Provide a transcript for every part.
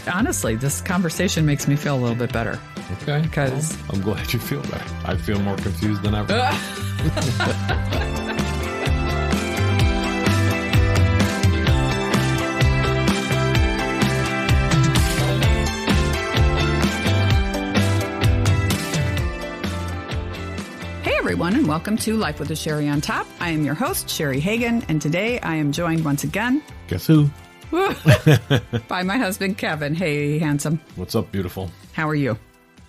honestly, this conversation makes me feel a little bit better. Okay. Because I'm glad you feel better. I feel more confused than ever. everyone, and welcome to Life with a Sherry on Top. I am your host, Sherry Hagan, and today I am joined once again Guess who? by my husband, Kevin. Hey, handsome. What's up, beautiful? How are you?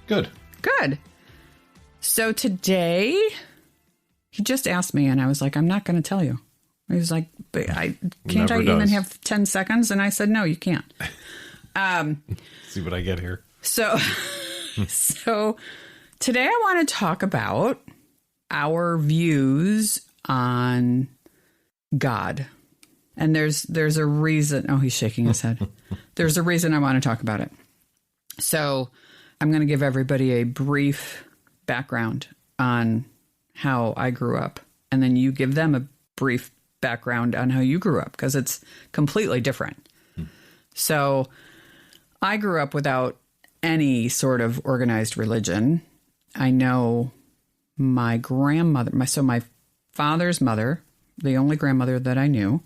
Good. Good. So today, he just asked me, and I was like, I'm not going to tell you. He was like, but can't I even have 10 seconds? And I said, no, you can't. See what I get here. So today I want to talk about our views on God. And there's a reason. Oh, he's shaking his head. There's a reason I want to talk about it. So I'm going to give everybody a brief background on how I grew up. And then you give them a brief background on how you grew up, because it's completely different. So I grew up without any sort of organized religion. I know my grandmother, my father's mother, the only grandmother that I knew,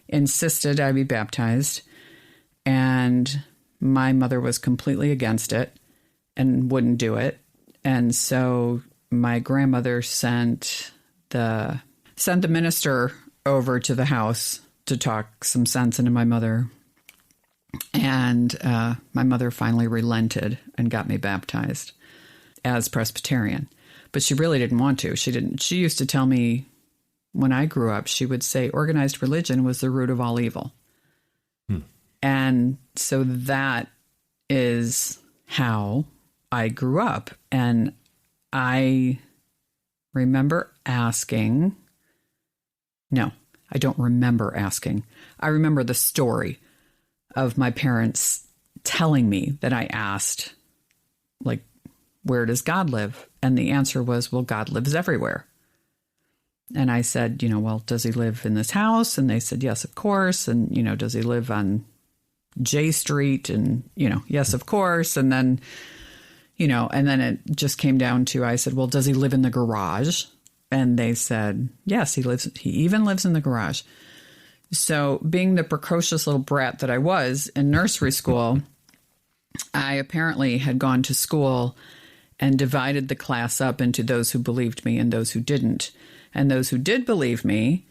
insisted I be baptized, and my mother was completely against it and wouldn't do it. And so my grandmother sent the minister over to the house to talk some sense into my mother. And my mother finally relented and got me baptized as Presbyterian. But she really didn't want to. She used to tell me when I grew up, she would say organized religion was the root of all evil. And so that is how I grew up. And I remember asking, no, I don't remember asking. I remember the story of my parents telling me that I asked, like, where does God live? And the answer was, well, God lives everywhere. And I said, well, does he live in this house? And they said, yes, of course. And, does he live on J Street? And, yes, of course. And then, and then it just came down to, I said, well, does he live in the garage? And they said, yes, he even lives in the garage. So being the precocious little brat that I was in nursery school, I apparently had gone to school and divided the class up into those who believed me and those who didn't. And those who did believe me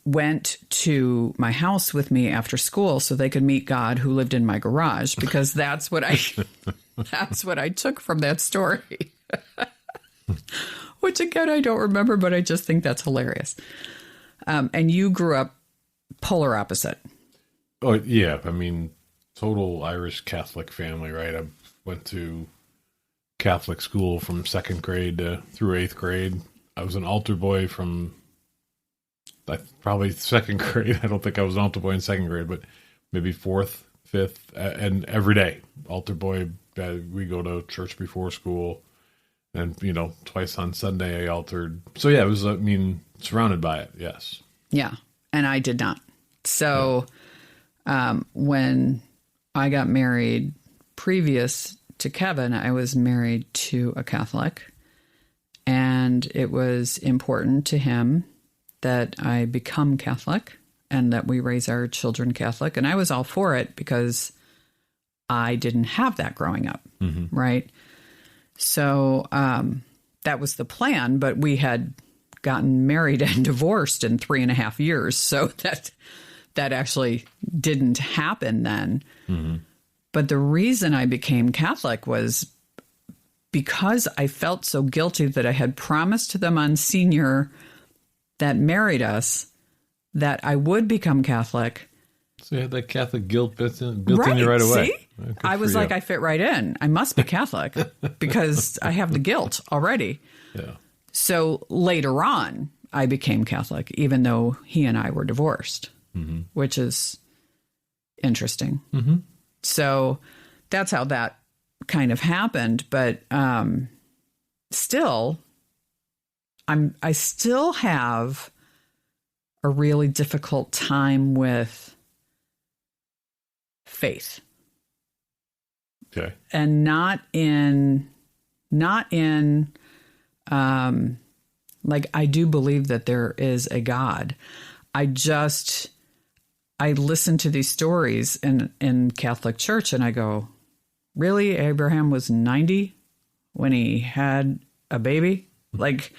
went to my house with me after school so they could meet God who lived in my garage, because that's what I took from that story. Which, again, I don't remember, but I just think that's hilarious. And you grew up polar opposite. Oh, yeah. I mean, total Irish Catholic family, right? I went to Catholic school from second grade through eighth grade. I was an altar boy from probably second grade. I don't think I was an altar boy in second grade, but maybe fourth, fifth, and every day. Altar boy, we go to church before school, and, twice on Sunday I altered. So, yeah, it was, surrounded by it, yes. Yeah, and I did not. So when I got married, previous to Kevin, I was married to a Catholic, and it was important to him that I become Catholic and that we raise our children Catholic. And I was all for it because I didn't have that growing up, right? So that was the plan, but we had gotten married and divorced in 3.5 years. So that actually didn't happen then. But the reason I became Catholic was because I felt so guilty that I had promised to the Monsignor that married us that I would become Catholic. So you had that Catholic guilt built in you right away. See? I was like, I fit right in. I must be Catholic because I have the guilt already. Yeah. So later on, I became Catholic, even though he and I were divorced, which is interesting. So that's how that kind of happened. But still, I still have a really difficult time with faith. Okay. and not in like, I do believe that there is a God. I listen to these stories in Catholic Church and I go, really? Abraham was 90 when he had a baby? Like,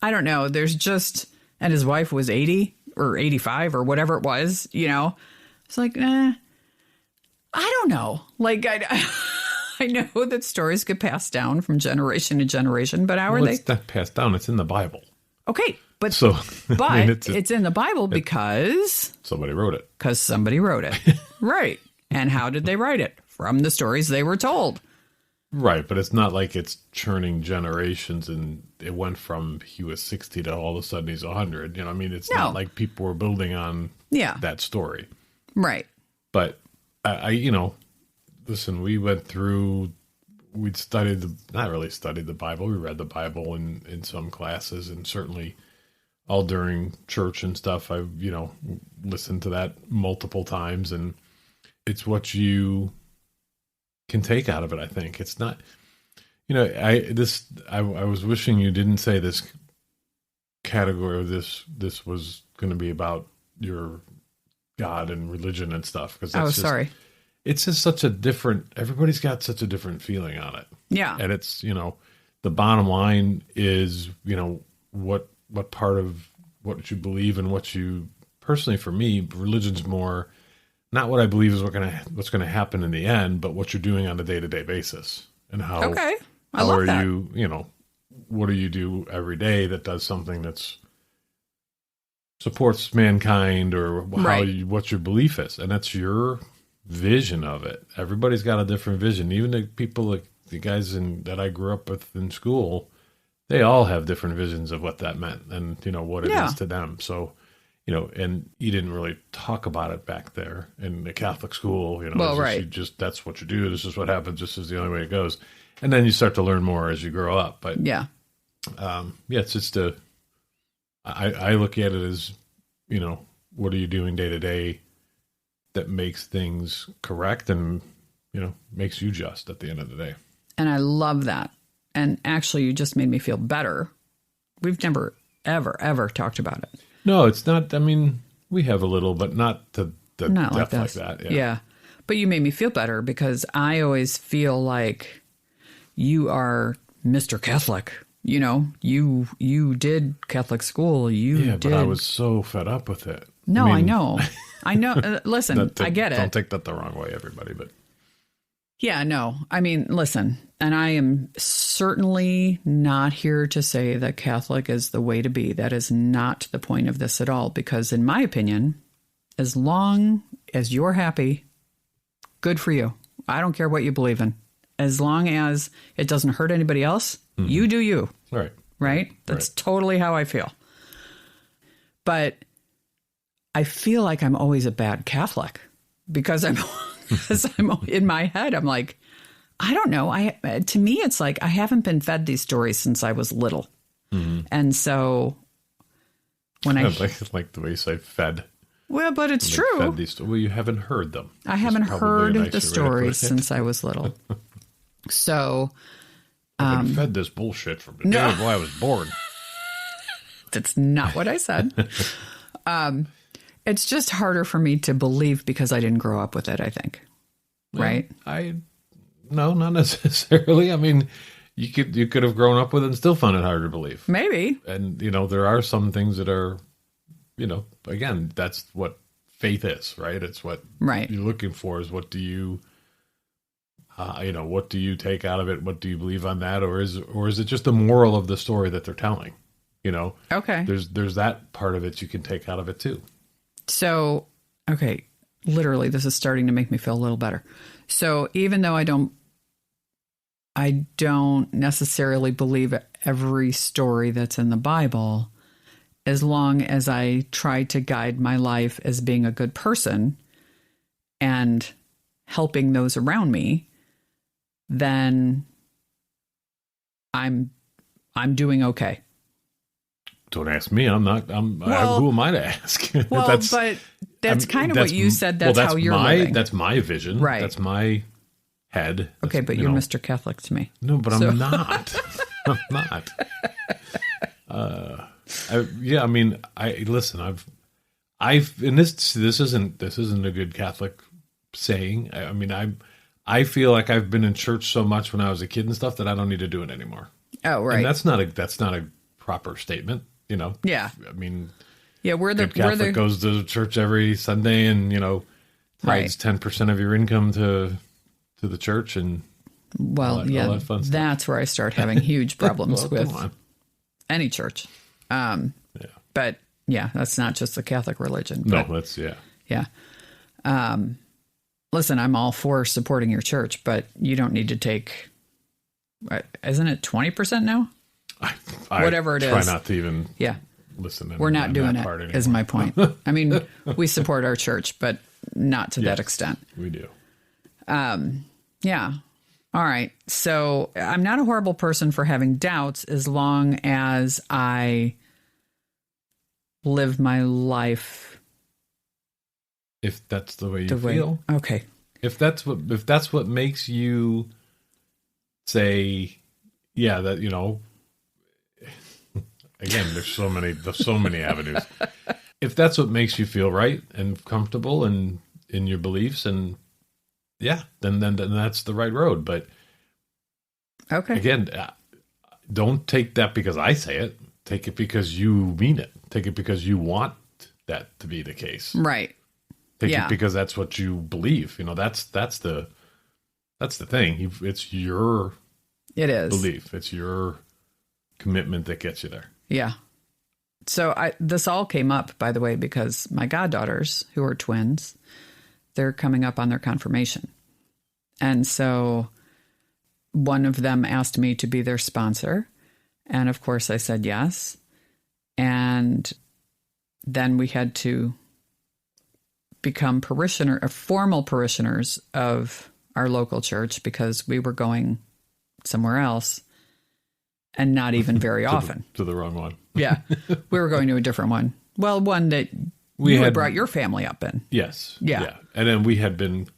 I don't know. There's just, and his wife was 80 or 85 or whatever it was, you know? It's like, I don't know. Like, I know that stories get passed down from generation to generation, but how are they? It's not passed down. It's in the Bible. Okay, but So, but I mean, it's in the Bible because somebody wrote it. somebody wrote it. Right. And how did they write it? From the stories they were told. Right, but it's not like it's churning generations and it went from he was 60 to all of a sudden he's 100. You know, I mean, it's not like people were building on that story. Right. But I listen, we'd not really studied the Bible. We read the Bible in some classes, and certainly all during church and stuff. I've, listened to that multiple times, and it's what you can take out of it. I think it's not, I was wishing you didn't say this category, or this was going to be about your God and religion and stuff. Because sorry. It's just such a different, everybody's got such a different feeling on it. Yeah. And it's, the bottom line is, what part of what you believe and what you, personally for me, religion's more, not what I believe is what's going to happen in the end, but what you're doing on a day-to-day basis. And how, okay. I love that. What do you do every day that does something that's supports mankind, or what your belief is. And that's your vision of it. Everybody's got a different vision. Even the people, like the guys that I grew up with in school, they all have different visions of what that meant and, what it is to them. So, and you didn't really talk about it back there in the Catholic school, Well, right. That's what you do. This is what happens. This is the only way it goes. And then you start to learn more as you grow up. But it's just I look at it as, what are you doing day to day that makes things correct and, makes you just at the end of the day. And I love that. And actually, you just made me feel better. We've never, ever, ever talked about it. No, it's not. I mean, we have a little, but not to the not depth like that. Yeah. But you made me feel better because I always feel like you are Mr. Catholic. You did Catholic school. But I was so fed up with it. No, I know. I know. Listen, I get it. Don't take that the wrong way, everybody. But yeah, no. I mean, listen, and I am certainly not here to say that Catholic is the way to be. That is not the point of this at all. Because in my opinion, as long as you're happy, good for you. I don't care what you believe in. As long as it doesn't hurt anybody else, you do you. Right. Right? That's totally how I feel. But I feel like I'm always a bad Catholic because I'm in my head, I'm like, I don't know. To me, it's like I haven't been fed these stories since I was little. Mm-hmm. And so when I like the way you say fed. Well, but it's true. You haven't heard them. I haven't heard the stories since I was little. So I've been fed this bullshit from the day I was born. That's not what I said. It's just harder for me to believe because I didn't grow up with it, I think. Right? No, not necessarily. I mean, you could have grown up with it and still found it hard to believe. Maybe. And, there are some things that are, again, that's what faith is, right? It's what you're looking for is what do you, what do you take out of it? What do you believe on that? Or is it just the moral of the story that they're telling? Okay. There's that part of it you can take out of it too. So, okay, literally, this is starting to make me feel a little better. So even though I don't necessarily believe every story that's in the Bible, as long as I try to guide my life as being a good person and helping those around me, then I'm doing okay. Don't ask me. I'm not. Who am I to ask? Well, but that's kind of what you said. That's how you're living. That's my vision. Right. That's my head. Okay, but you're Mr. Catholic to me. No, but I'm not. I'm not. I mean, listen. And this isn't a good Catholic saying. I mean, I feel like I've been in church so much when I was a kid and stuff that I don't need to do it anymore. Oh, right. And that's not a proper statement, Yeah. I mean, yeah, Catholic goes to church every Sunday and tithes 10% of your income to the church and all that fun stuff. That's where I start having huge problems well, with any church. But yeah, that's not just the Catholic religion. No, that's yeah. Listen, I'm all for supporting your church, but you don't need to take. Isn't it 20% now? Whatever it is. Try not to even. Yeah. Listen. We're not doing it. Is my point. I mean, we support our church, but not to that extent. We do. Yeah. All right. So I'm not a horrible person for having doubts as long as I live my life. If that's the way you feel. Okay. If that's what makes you say, yeah, that, again, there's so many avenues. If that's what makes you feel right and comfortable and in your beliefs, and then that's the right road. But okay, again, don't take that because I say it. Take it because you mean it. Take it because you want that to be the case. Right. Take it because that's what you believe. That's the thing. It's your belief. It's your commitment that gets you there. Yeah. So this all came up, by the way, because my goddaughters, who are twins, they're coming up on their confirmation. And so one of them asked me to be their sponsor. And of course I said yes. And then we had to become formal parishioners of our local church because we were going somewhere else and not even very often. To the wrong one. Yeah. We were going to a different one. Well, one that you had brought your family up in. Yes. Yeah. And then we had been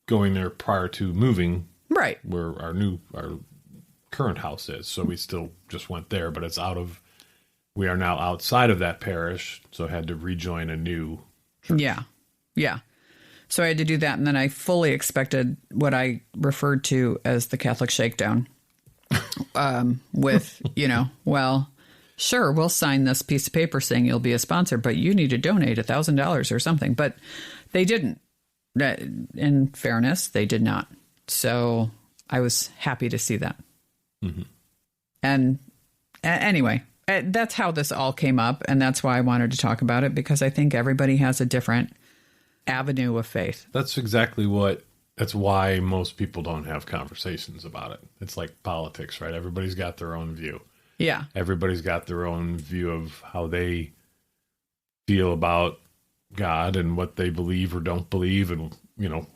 going there prior to moving. Right. Where our current house is. So we still just went there, but we are now outside of that parish. So I had to rejoin a new church. Yeah. Yeah. So I had to do that. And then I fully expected what I referred to as the Catholic shakedown with, well, sure, we'll sign this piece of paper saying you'll be a sponsor, but you need to donate $1,000 or something. But they didn't. In fairness, they did not. So I was happy to see that. Mm-hmm. And anyway, that's how this all came up. And that's why I wanted to talk about it, because I think everybody has a different avenue of faith. That's why most people don't have conversations about it. It's like politics, right? Everybody's got their own view. Yeah. Everybody's got their own view of how they feel about God and what they believe or don't believe, and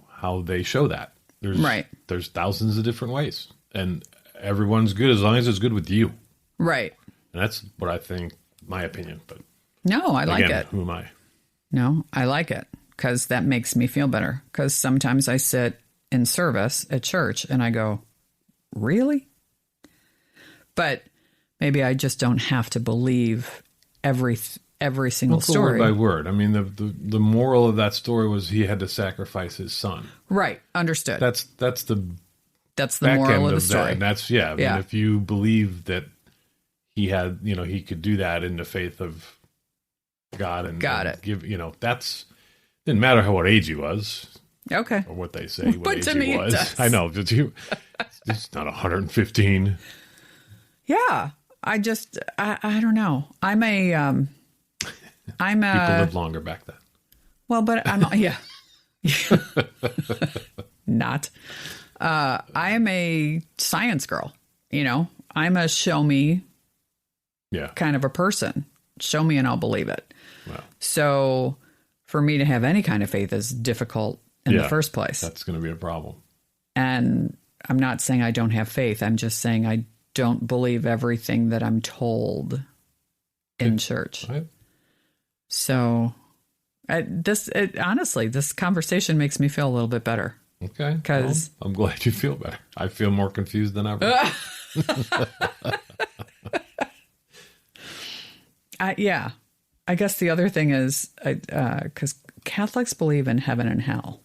how they show that. There's thousands of different ways, and everyone's good as long as it's good with you. Right. And that's what I think, my opinion. But no, I like it. Who am I? No, I like it because that makes me feel better. Because sometimes I sit in service at church and I go, really? But maybe I just don't have to believe every single story. Word by word. I mean, the moral of that story was he had to sacrifice his son. Right. Understood. That's the moral of the story. And that's, I mean, if you believe that he had, he could do that in the faith of God and give, that's, didn't matter what age he was. Okay. Or what they say, what age he me was. It does. I know. It's not 115. Yeah. I don't know. I'm people lived longer back then. Well, but I'm not. I am a science girl. I'm a show me kind of a person. Show me and I'll believe it. Wow. So for me to have any kind of faith is difficult in the first place. That's going to be a problem. And I'm not saying I don't have faith. I'm just saying I don't believe everything that I'm told in church. Right. So honestly, this conversation makes me feel a little bit better. Okay. 'Cause- I'm glad you feel better. I feel more confused than ever. Yeah. I guess the other thing is, because Catholics believe in heaven and hell.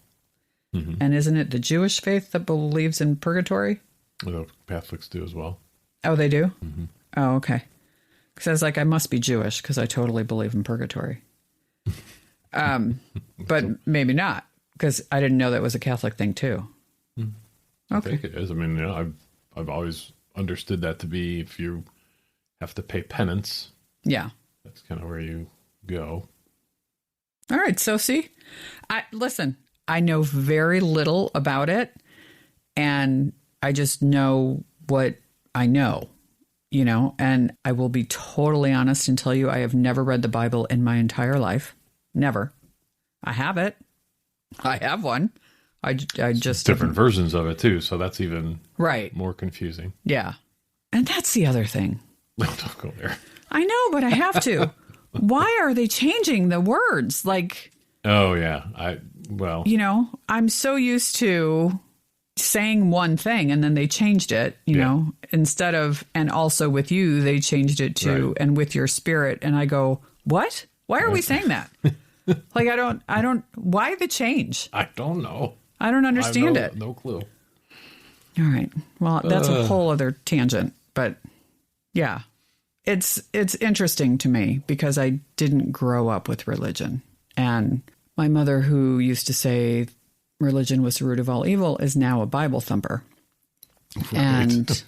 Mm-hmm. And isn't it the Jewish faith that believes in purgatory? Well, Catholics do as well. Oh, they do? Mm-hmm. Oh, okay. Because I was like, I must be Jewish because I totally believe in purgatory. But maybe not, because I didn't know that was a Catholic thing too. I Okay. think it is. I mean, I've always understood that to be if you have to pay penance, Yeah. that's kind of where you go. All right. So see, listen, I know very little about it, and I just know what I know, and I will be totally honest and tell you I have never read the Bible in my entire life. Never. I have it. I have one. I just Different versions of it too, so that's even right. more confusing. Yeah. And that's the other thing. Don't go there. I know, but I have to. Why are they changing the words? Like, Oh yeah, I'm so used to saying one thing and then they changed it, instead of, and also with you, they changed it to, Right. and with your spirit. And I go, what? Why are we saying that? Like, I don't, why the change? I don't know. I don't understand it. No clue. All right. Well, that's a whole other tangent, but yeah, it's interesting to me because I didn't grow up with religion, and my mother, who used to say religion was the root of all evil, is now a Bible thumper. Right. And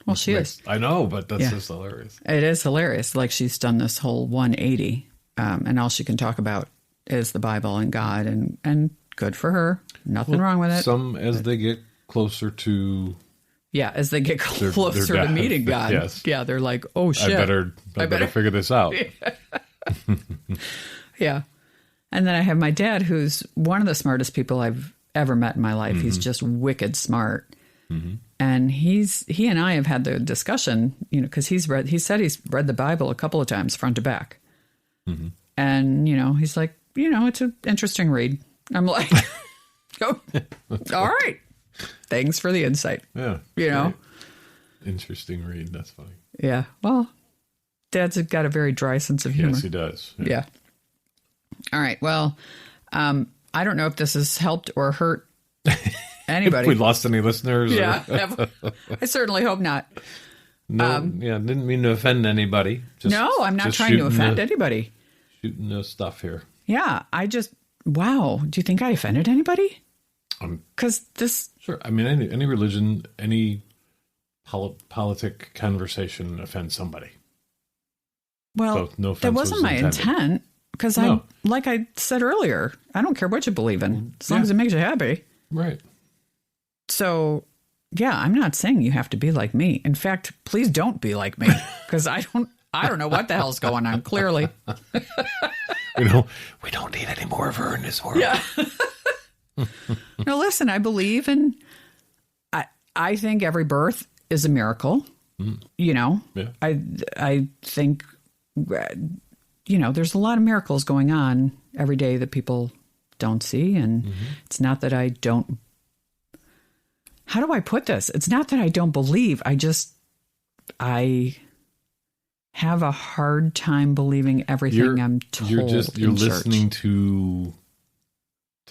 well, she is. I know, but that's Yeah. just hilarious. It is hilarious. Like, she's done this whole 180, and all she can talk about is the Bible and God, and good for her. Nothing wrong with it. Some, as they get closer to, Yeah, as they get They're closer to dead. meeting God. Yes. Yeah, they're like, oh shit. I better figure this out. Yeah. And then I have my dad, who's one of the smartest people I've ever met in my life. Mm-hmm. He's just wicked smart. And he and I have had the discussion, because he said he's read the Bible a couple of times front to back. Mm-hmm. And, he's like, it's an interesting read. I'm like, oh, all right. Thanks for the insight. Yeah. Great. Interesting read. That's funny. Yeah. Well, Dad's got a very dry sense of humor. Yes, he does. Yeah. All right. Well, I don't know if this has helped or hurt anybody. If we lost any listeners? Yeah. I certainly hope not. Didn't mean to offend anybody. No, I'm not trying to offend anybody. Shooting the stuff here. Yeah. Wow. Do you think I offended anybody? Because this. Sure. I mean, any religion, any politic conversation offends somebody. Well, So, no offense that wasn't was my intended. intent. Because No. like I said earlier, I don't care what you believe in, as long Yeah. as it makes you happy. Right. So, yeah, I'm not saying you have to be like me. In fact, please don't be like me, because I don't know what the hell's going on. Clearly, We don't need any more of her in this world. yeah. No, listen. I believe in. I think every birth is a miracle. Yeah. I think. There's a lot of miracles going on every day that people don't see, and it's not that I don't. How do I put this? It's not that I don't believe. I have a hard time believing everything I'm told. You're in church. listening to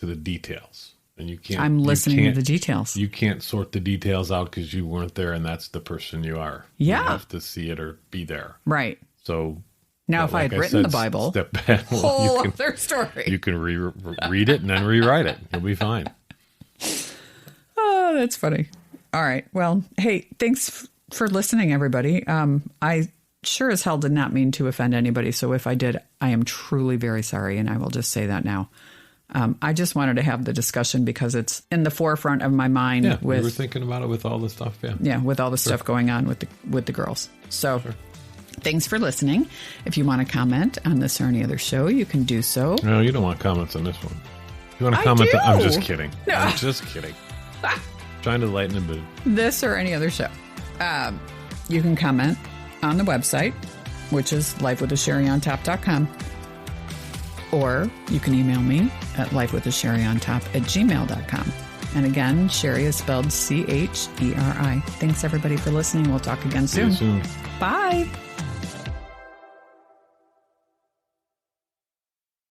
the details, and you can't. I'm listening to the details. details. You can't sort the details out because you weren't there, and that's the person you are. Yeah. You have to see it or be there. Right. So Now, if I had written the Bible, step back. Well, whole you can, other story. you can read it and then rewrite it. You'll be fine. Oh, that's funny. All right. Well, hey, thanks for listening, everybody. I sure as hell did not mean to offend anybody. So if I did, I am truly very sorry. And I will just say that now. I just wanted to have the discussion because it's in the forefront of my mind. Yeah, we were thinking about it with all the stuff. Yeah. Yeah, with all the stuff going on with the girls. So thanks for listening. If you want to comment on this or any other show, you can do so. No, you don't want comments on this one. You want to I comment? do. I'm just kidding. No. I'm just kidding. Trying to lighten the mood. This or any other show. You can comment on the website, which is lifewithasherryontop.com. Or you can email me at lifewithasherryontop@gmail.com. And again, Cheri is spelled Cheri. Thanks everybody for listening. We'll talk again See you soon. soon. Bye.